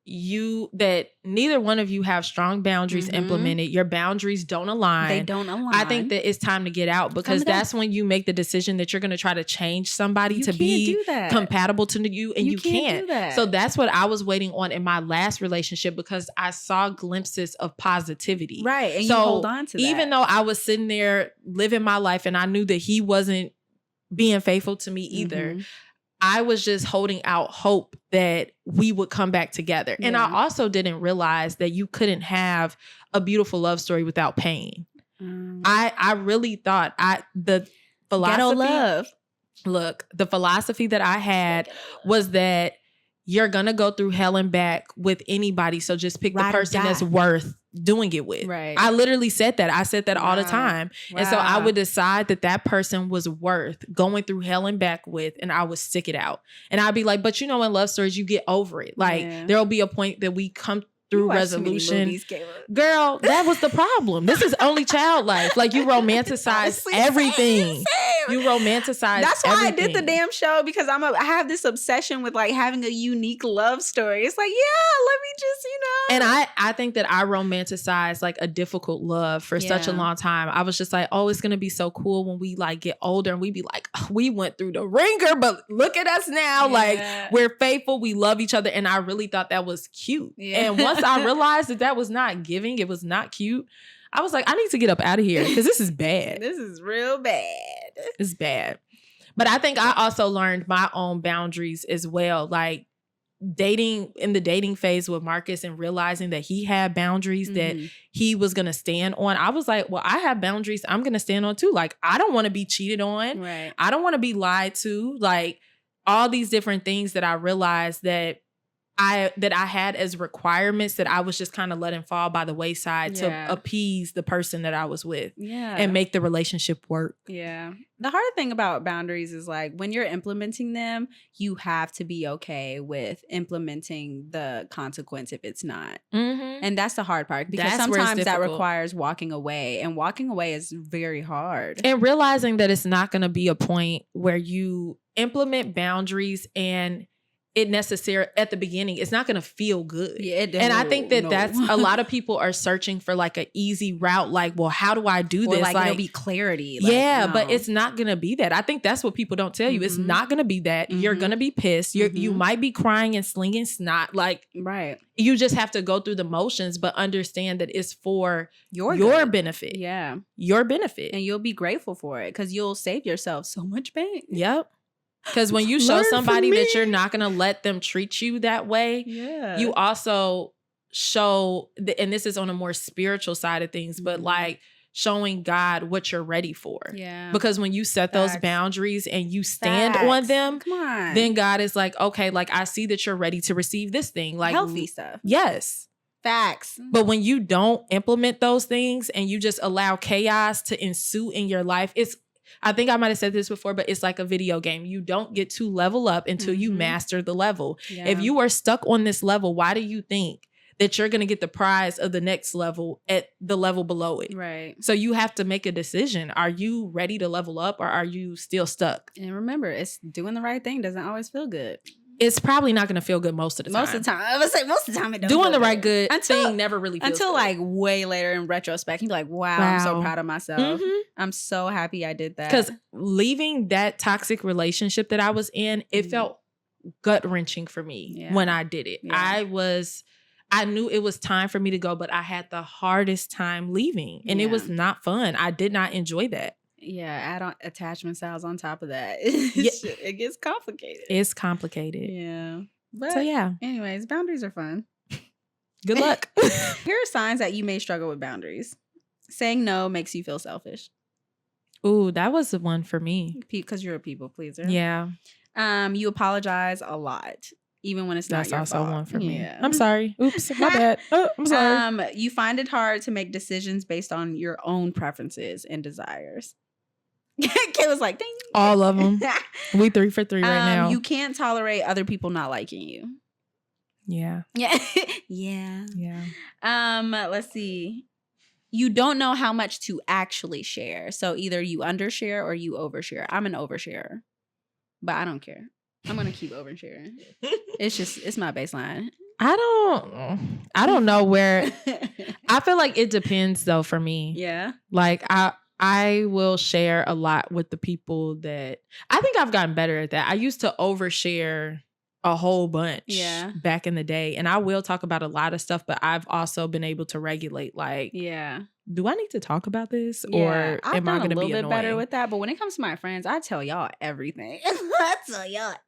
neither one of you have strong boundaries implemented, your boundaries don't align. They don't align. I think that it's time to get out, because that's when you make the decision that you're going to try to change somebody to be compatible to you, and you can't do that. So that's what I was waiting on in my last relationship, because I saw glimpses of positivity. Right. And you hold on to that. Even though I was sitting there living my life and I knew that he wasn't being faithful to me either, I was just holding out hope that we would come back together. And I also didn't realize that you couldn't have a beautiful love story without pain. I really thought the philosophy. Ghetto love. Look, the philosophy that I had was that you're going to go through hell and back with anybody. So just pick the person that's worth doing it with. Right. I literally said that. I said that all the time. And so I would decide that person was worth going through hell and back with, and I would stick it out. And I'd be like, but in love stories, you get over it. Like there'll be a point that we come through resolution. Movies, girl, that was the problem. This is only child life. Like, you romanticize everything. Same. You romanticize That's why everything. I did the damn show, because I have this obsession with like having a unique love story. It's like, yeah, let me just, And I think that I romanticized like a difficult love for such a long time. I was just like, oh, it's gonna be so cool when we like get older and we be like, oh, we went through the ringer, but look at us now. Like, we're faithful, we love each other. And I really thought that was cute. And once I realized that was not giving, it was not cute, I was like, I need to get up out of here, because this is bad. This is real bad. It's bad. But I think I also learned my own boundaries as well. Like, dating in the dating phase with Marcus and realizing that he had boundaries that he was going to stand on. I was like, well, I have boundaries I'm going to stand on too. Like, I don't want to be cheated on. Right. I don't want to be lied to. Like, all these different things that I realized that I had as requirements that I was just kind of letting fall by the wayside to appease the person that I was with and make the relationship work. Yeah. The hard thing about boundaries is like, when you're implementing them, you have to be okay with implementing the consequence if it's not. And that's the hard part, because sometimes that requires walking away, and walking away is very hard. And realizing that it's not going to be a point where you implement boundaries and it necessary at the beginning, it's not going to feel good. And I think that's a lot of people are searching for like an easy route. Like, well, how do I do this? Like it'll be clarity. Like, but it's not going to be that. I think that's what people don't tell you. It's not going to be that. You're going to be pissed. You might be crying and slinging snot. Like, you just have to go through the motions, but understand that it's for your benefit. Yeah. Your benefit. And you'll be grateful for it, because you'll save yourself so much pain. Yep. Because when you show somebody that you're not going to let them treat you that way, you also show, and this is on a more spiritual side of things, but like showing God what you're ready for. Yeah. Because when you set those boundaries and you stand on them, then God is like, okay, like, I see that you're ready to receive this thing. Like, healthy stuff. Yes. Facts. But when you don't implement those things and you just allow chaos to ensue in your life, I think I might have said this before, but it's like a video game. You don't get to level up until you master the level. Yeah. If you are stuck on this level, why do you think that you're going to get the prize of the next level at the level below it? Right. So you have to make a decision. Are you ready to level up, or are you still stuck? And remember, it's doing the right thing doesn't always feel good. It's probably not going to feel good most of the time. Most of the time. I would say most of the time it don't. Doing the right good thing never really feels until good. Like way later in retrospect. You'd be like, wow, I'm so proud of myself. I'm so happy I did that. Because leaving that toxic relationship that I was in, it felt gut-wrenching for me when I did it. Yeah. I knew it was time for me to go, but I had the hardest time leaving. And it was not fun. I did not enjoy that. Yeah, add on attachment styles on top of that. It gets complicated. It's complicated. Yeah. But so yeah. anyways, boundaries are fun. Good luck. Here are signs that you may struggle with boundaries. Saying no makes you feel selfish. Ooh, that was the one for me. Because you're a people pleaser. Yeah. You apologize a lot, even when it's not your also fault. one for me. Yeah. I'm sorry. Oops, my bad. Oh, I'm sorry. You find it hard to make decisions based on your own preferences and desires. Kayla's like, ding. All of them. We 3 for 3 right now. You can't tolerate other people not liking you. Yeah. Yeah. Yeah. Yeah. Let's see. You don't know how much to actually share. So either you undershare or you overshare. I'm an oversharer. But I don't care. I'm gonna keep oversharing. It's my baseline. I don't know where. I feel like it depends though for me. Yeah. Like I will share a lot with the people that I think I've gotten better at that. I used to overshare a whole bunch back in the day. And I will talk about a lot of stuff, but I've also been able to regulate, like, do I need to talk about this? Or am I going to be annoying? I've done a little bit better with that. But when it comes to my friends, I tell y'all everything. Mm-hmm.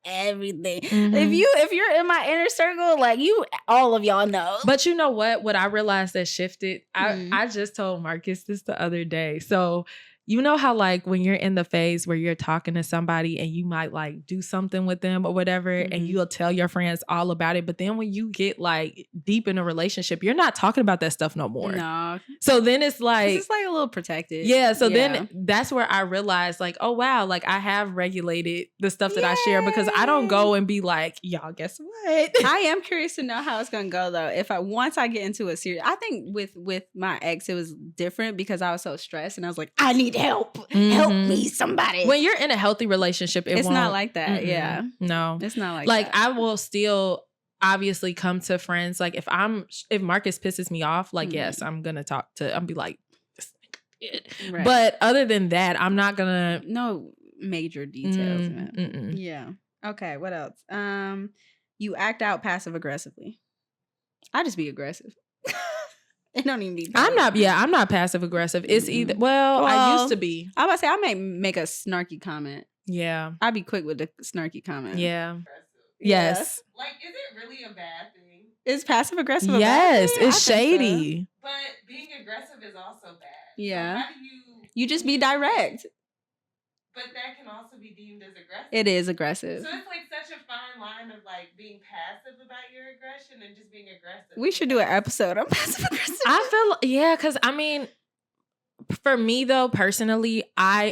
If you're in my inner circle, like all of y'all know. But you know what I realized that shifted? I just told Marcus this the other day. So you know how like when you're in the phase where you're talking to somebody and you might like do something with them or whatever, and you'll tell your friends all about it. But then when you get like deep in a relationship, you're not talking about that stuff no more. No. So then it's like a little protected. Yeah. So then that's where I realized like, oh wow, like I have regulated the stuff that I share, because I don't go and be like, y'all, guess what? I am curious to know how it's gonna go though. Once I get into a serious, I think with my ex it was different because I was so stressed and I was like, I need help. Help me, somebody. When you're in a healthy relationship, it's not like that. Yeah. No. It's not like that. I will still obviously come to friends. Like if Marcus pisses me off, like yes, I'm gonna talk to I'm be like, right. But other than that, I'm not gonna no major details. Yeah. Okay, what else? You act out passive aggressively. I just be aggressive. It don't even be. I'm not passive aggressive. It's either I used to be. I was about to say I may make a snarky comment. Yeah. I'd be quick with the snarky comment. Yeah. Yes. Like, is it really a bad thing? Is passive aggressive a yes, bad thing? It's shady. So. But being aggressive is also bad. Yeah. So how do you just be direct. But that can also be deemed as aggressive. It is aggressive. So it's like such a fine line of like being passive about your aggression and just being aggressive. We should do an episode on passive aggressive. I feel, because I mean, for me though, personally, I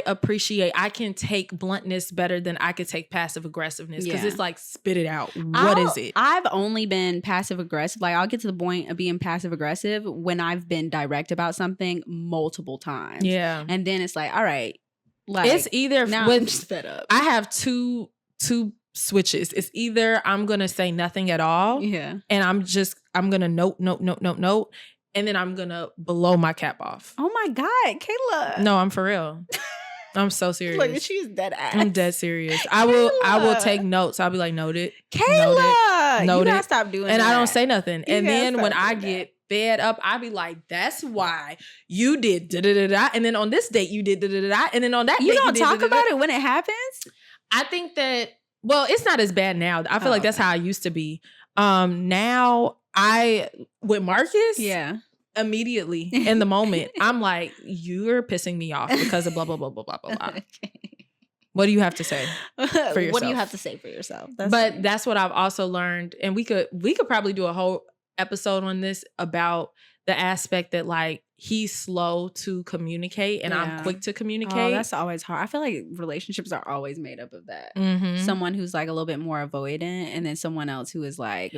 can take bluntness better than I could take passive aggressiveness, because it's like, spit it out. What is it? I've only been passive aggressive. Like I'll get to the point of being passive aggressive when I've been direct about something multiple times. Yeah. And then it's like, all right. Like, it's either now I'm just fed up. I have two switches. It's either I'm gonna say nothing at all, and I'm gonna note, and then I'm gonna blow my cap off. Oh my God, Kayla! No, I'm for real. I'm so serious. Look, she's dead ass. I'm dead serious. I will take notes. I'll be like, noted, Kayla. Noted. You gotta stop doing and that. I don't say nothing. And then when I get fed up, I be like, that's why you did da da da da, and then on this date you did da da da da, and then on that you date don't you did talk da, da, da. about it when it happens. I think that it's not as bad now. I feel like that's how I used to be. Now with Marcus, immediately in the moment, I'm like, you're pissing me off because of blah blah blah blah blah blah blah. Okay. What do you have to say for yourself? What do you have to say for yourself? That's what I've also learned, and we could probably do a whole episode on this about the aspect that like he's slow to communicate and I'm quick to communicate. Oh, that's always hard. I feel like relationships are always made up of that. Someone who's like a little bit more avoidant, and then someone else who is like.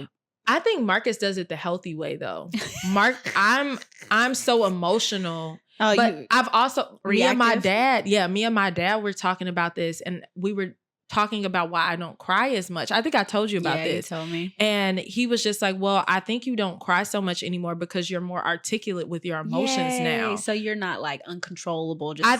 I think Marcus does it the healthy way though. I'm so emotional. Oh, but I've also reactive? Me and my dad were talking about this, and we were talking about why I don't cry as much. I think I told you about this. You told me. And he was just like, well, I think you don't cry so much anymore because you're more articulate with your emotions now. So you're not like uncontrollable. I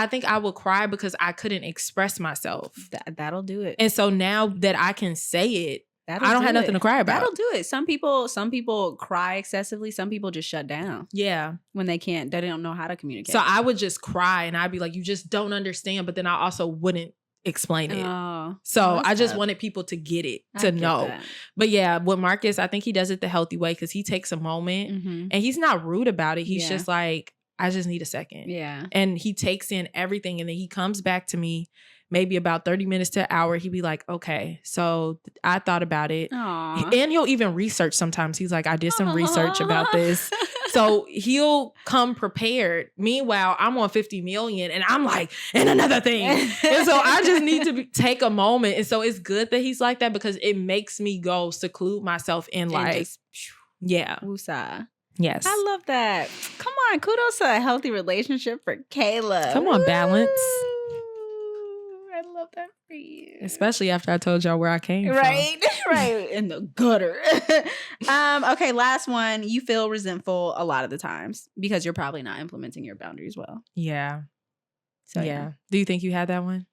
think I would cry because I couldn't express myself. That'll do it. And so now that I can say it, I don't have nothing to cry about. That'll do it. Some people cry excessively. Some people just shut down. Yeah. When they don't know how to communicate. So I would just cry and I'd be like, you just don't understand. But then I also wouldn't explain it. Oh, So I just wanted people to get it, to know. That. But yeah, with Marcus, I think he does it the healthy way because he takes a moment and he's not rude about it. He's just like, I just need a second. Yeah. And he takes in everything and then he comes back to me maybe about 30 minutes to an hour. He'd be like, okay, so I thought about it. Aww. And he'll even research sometimes. He's like, I did some research about this. So he'll come prepared. Meanwhile, I'm on 50 million and I'm like, and another thing. And so I just need to take a moment. And so it's good that he's like that because it makes me go seclude myself in like, just, yeah. Woosah. Yes. I love that. Come on. Kudos to a healthy relationship for Kayla. Come on, balance. I love that for you. Especially after I told y'all where I came from. Right. In the gutter. Okay, last one. You feel resentful a lot of the times because you're probably not implementing your boundaries well. Yeah. So yeah. Do you think you had that one?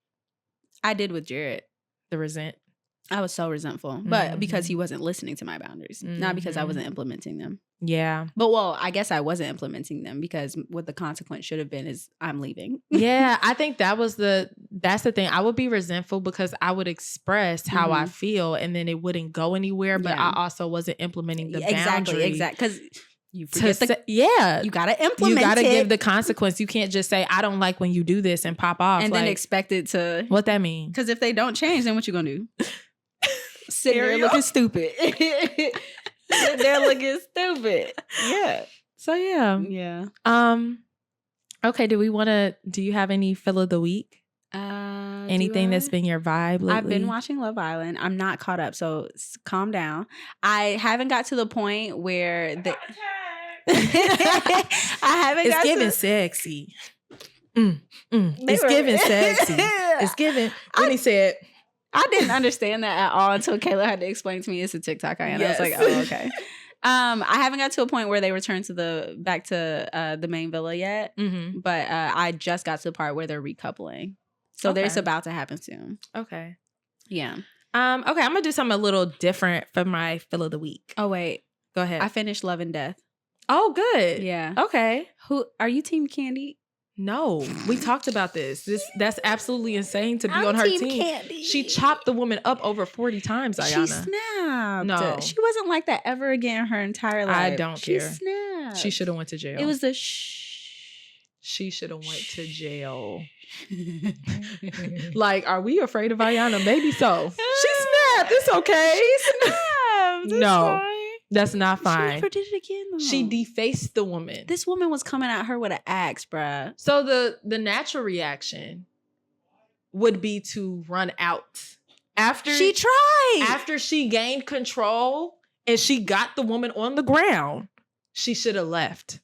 I did with Jared. The resent. I was so resentful, but because he wasn't listening to my boundaries, not because I wasn't implementing them. Yeah. But well, I guess I wasn't implementing them because what the consequence should have been is I'm leaving. Yeah, I think that's the thing. I would be resentful because I would express how I feel and then it wouldn't go anywhere, but I also wasn't implementing the boundary. Exactly. Because you gotta implement it. You gotta give the consequence. You can't just say, I don't like when you do this and pop off. And then expect it to. What that mean? Because if they don't change, then what you gonna do? Sit there looking stupid. Sit there looking stupid. Yeah. So yeah. Yeah. Okay, do you have any fill of the week? Anything that's been your vibe lately? I've been watching Love Island. I'm not caught up, so calm down. I haven't got to the point where It's giving sexy. It's giving sexy. It's giving. When he said, I didn't understand that at all until Kayla had to explain to me it's a TikTok. And I was like, oh, okay. I haven't got to a point where they return back to the main villa yet, but I just got to the part where they're recoupling. So there's about to happen soon. Okay. Yeah. Okay, I'm gonna do something a little different for my fill of the week. Oh wait, go ahead. I finished Love and Death. Oh, good. Yeah. Okay. Who are you, Team Candy? No, we talked about this. That's absolutely insane to be on her team. Candy. She chopped the woman up over 40 times, Iyanna. She snapped. No. She wasn't like that ever again her entire life. I don't care. She snapped. She should have went to jail. It was the shh. She should have went to jail. Like, are we afraid of Iyanna? Maybe so. She snapped. It's okay. She snapped. No. That's not fine. She never did it again, though. She defaced the woman. This woman was coming at her with an axe, bruh. So the natural reaction would be to run out. After she tried. After she gained control and she got the woman on the ground, she should have left.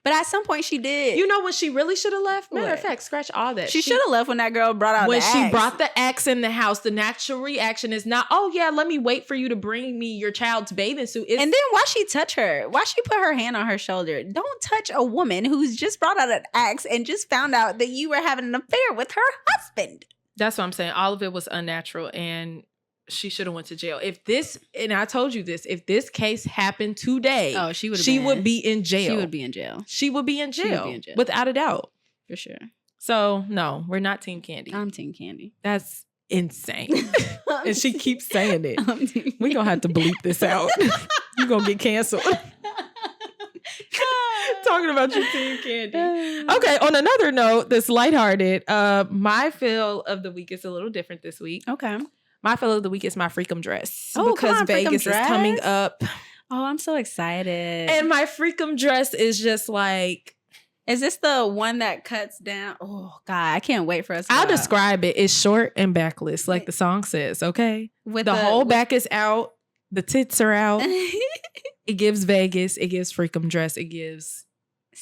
But at some point she did. You know when she really should have left? Matter What? of fact, scratch all that. She should have left when that girl brought out the axe. When she brought the axe in the house, the natural reaction is not, oh yeah, let me wait for you to bring me your child's bathing suit. And then why she touch her? Why she put her hand on her shoulder? Don't touch a woman who's just brought out an axe and just found out that you were having an affair with her husband. That's what I'm saying. All of it was unnatural and she should have went to jail. And I told you this, if this case happened today, she would be in jail. She would be in jail. She would be in jail. Without a doubt. For sure. So no, we're not Team Candy. I'm Team Candy. That's insane. And she keeps saying it. We're going to have to bleep this out. You're going to get canceled. Talking about your Team Candy. Okay, on another note, that's lighthearted, my fill of the week is a little different this week. Okay. My fill of the week is my Freakum dress. Oh, because Vegas is coming up. Oh, I'm so excited. And my Freakum dress is just like... Is this the one that cuts down? Oh, God, I can't wait for us to I'll describe it. It's short and backless, like the song says, okay? With the whole back is out. The tits are out. It gives Vegas. It gives Freakum dress. It gives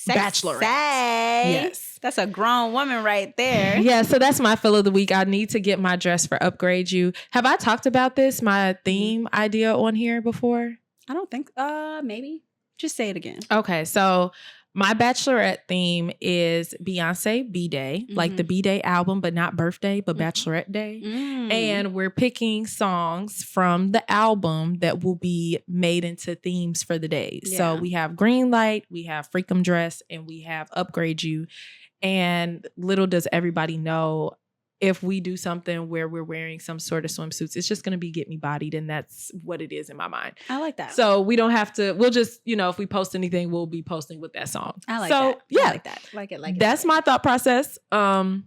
Bachelorette. Yes. That's a grown woman right there. Yeah, so that's my fill of the week. I need to get my dress for Upgrade You. Have I talked about this, my theme idea on here before? I don't think, maybe. Just say it again. Okay, so my Bachelorette theme is Beyonce B-Day, like the B-Day album, but not birthday, but Bachelorette Day. And we're picking songs from the album that will be made into themes for the days. So we have Green Light, we have Freakum Dress, and we have Upgrade You. And little does everybody know, if we do something where we're wearing some sort of swimsuits, it's just going to be get me bodied. And that's what it is in my mind. I like that. So we don't have to, we'll just, if we post anything, we'll be posting with that song. I like that. Yeah. I like that. Like it. That's my thought process. I'm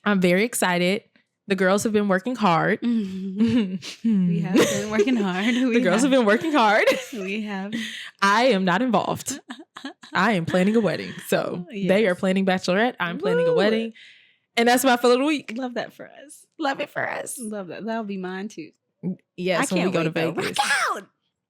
very excited. The girls have been working hard. We have been working hard. The girls have been working hard. We have. I am not involved. I am planning a wedding. So they are planning bachelorette. I'm planning a wedding. And that's my feel of the week. Love that for us. Love it for us. Love that. That'll be mine too. Yes, when we go to Vegas.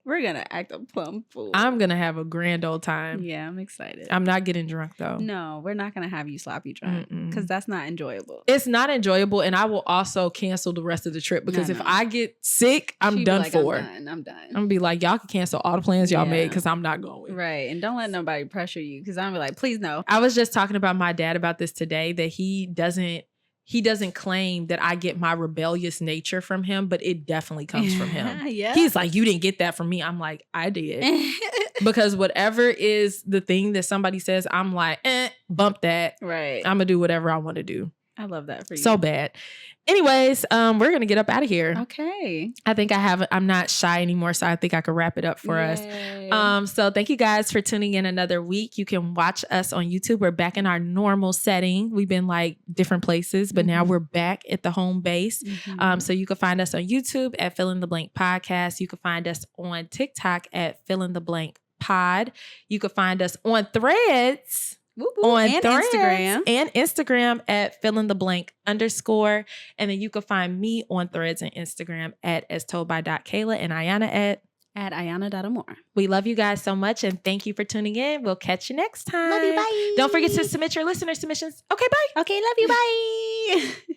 We're going to act a plum fool. I'm going to have a grand old time. Yeah, I'm excited. I'm not getting drunk though. No, we're not going to have you sloppy drunk because that's not enjoyable. It's not enjoyable. And I will also cancel the rest of the trip because if I get sick, I'm done for. I'm done. I'm going to be like, y'all can cancel all the plans y'all made because I'm not going. Right. And don't let nobody pressure you because I'm like, please no. I was just talking about my dad about this today, that he doesn't claim that I get my rebellious nature from him, but it definitely comes from him. Yeah. He's like, you didn't get that from me. I'm like, I did. Because whatever is the thing that somebody says, I'm like, bump that. Right. I'm going to do whatever I want to do. I love that for you. So bad. Anyways, we're going to get up out of here. Okay. I think I'm not shy anymore, so I think I could wrap it up for us. So thank you guys for tuning in another week. You can watch us on YouTube. We're back in our normal setting. We've been like different places, but now we're back at the home base. So you can find us on YouTube at Fill in the Blank Podcast. You can find us on TikTok at Fill in the Blank Pod. You can find us on Threads. Instagram at fill in the blank _. And then you can find me on Threads and Instagram at astoldby.kayla and Iyanna at Iyanna.amore. We love you guys so much and thank you for tuning in. We'll catch you next time. Love you. Bye. Don't forget to submit your listener submissions. Okay, bye. Okay, love you. Bye.